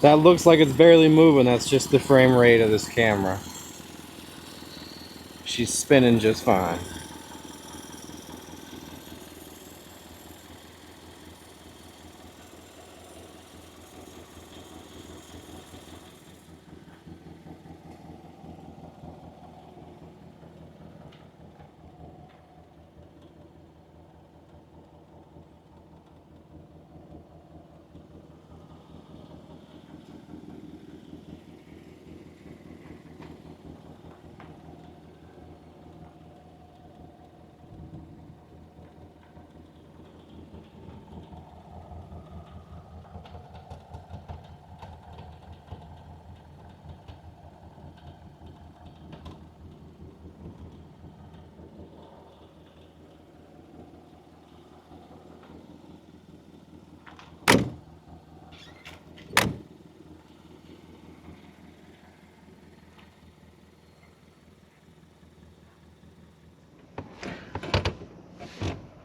That looks like it's barely moving. That's just the frame rate of this camera. She's spinning just fine.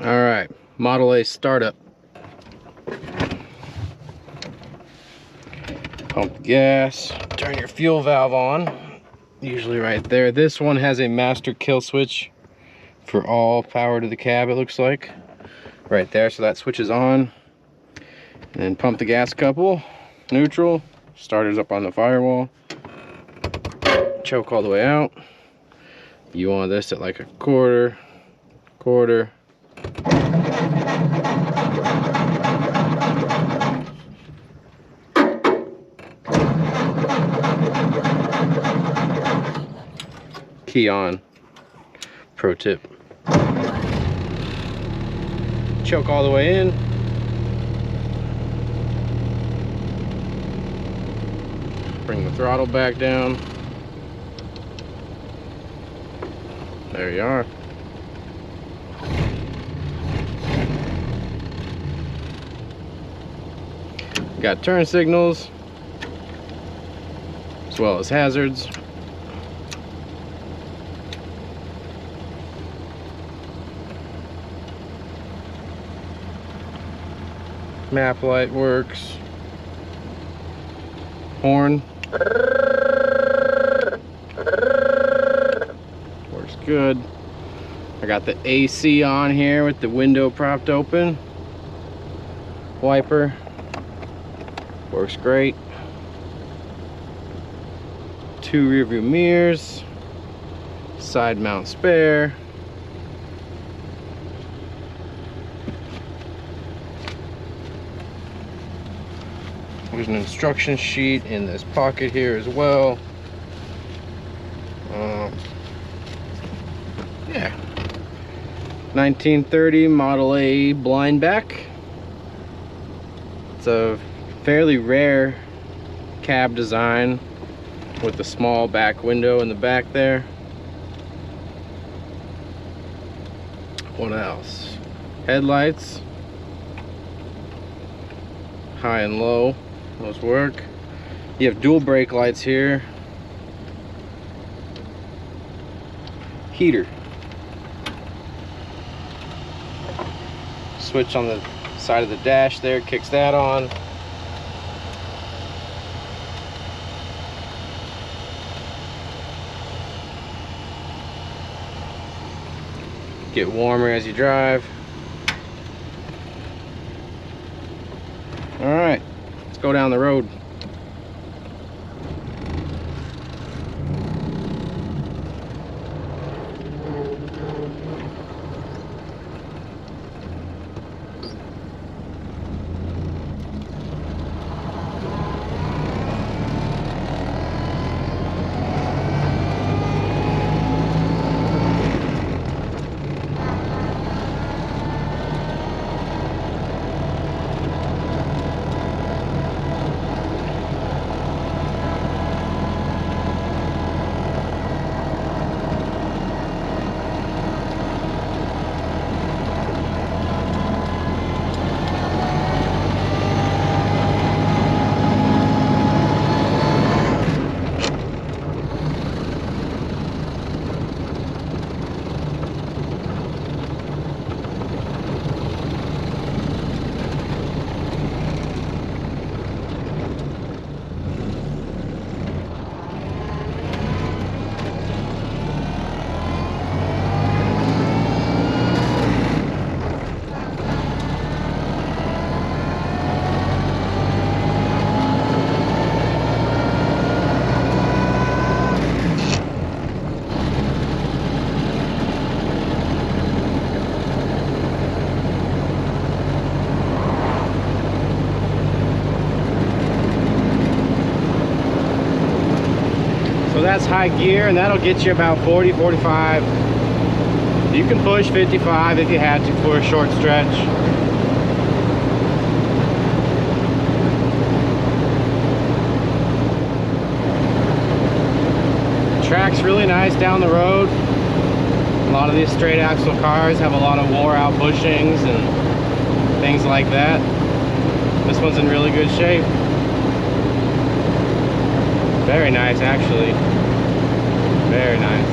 Alright, Model A startup. Pump the gas, turn your fuel valve on, usually right there. This one has a master kill switch for all power to the cab, it looks like. Right there, so that switch is on. And then pump the gas couple, neutral, starter's up on the firewall. Choke all the way out. You want this at like a quarter. Key on. Pro tip. Choke all the way in. Bring the throttle back down. There you are. Got turn signals, as well as hazards. Map light works. Horn. Works good. I got the AC on here with the window propped open. Wiper. Works great. 2 rear view mirrors. Side mount spare. There's an instruction sheet in this pocket here as well. Yeah. 1930 Model A blind back. It's a fairly rare cab design with the small back window in the back there. What else? Headlights. High and low. Those work. You have dual brake lights here. Heater. Switch on the side of the dash there, kicks that on. Get warmer as you drive. All right, let's go down the road. that's high gear, and that'll get you about 40, 45. You can push 55 if you had to for a short stretch. Track's really nice down the road. A lot of these straight axle cars have a lot of wore out bushings and things like that. This one's in really good shape. Very nice, actually. Very nice.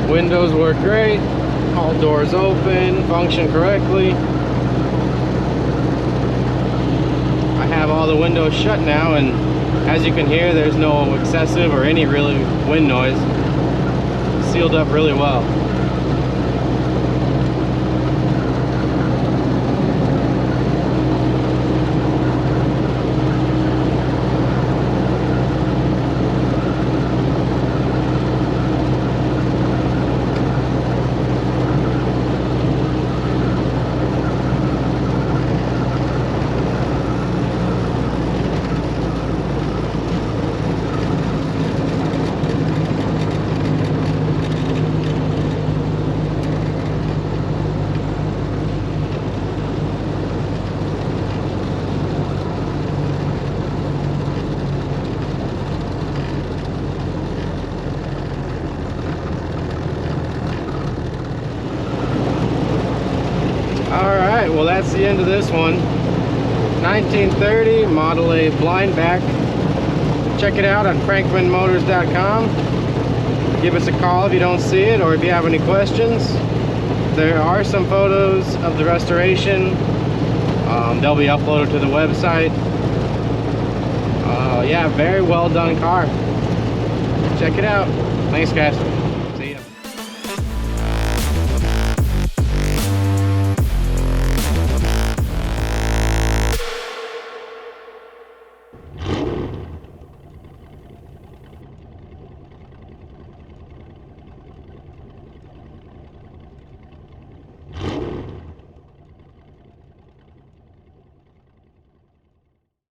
Windows work great. All doors open, function correctly. I have all the windows shut now, and as you can hear, there's no excessive or any really wind noise. Sealed up really well. Alright, well that's the end of this one. 1930 Model A blind back. Check it out on frankmanmotors.com. Give us a call if you don't see it or if you have any questions. There are some photos of the restoration. They'll be uploaded to the website. Yeah, very well done car. Check it out. Thanks, guys.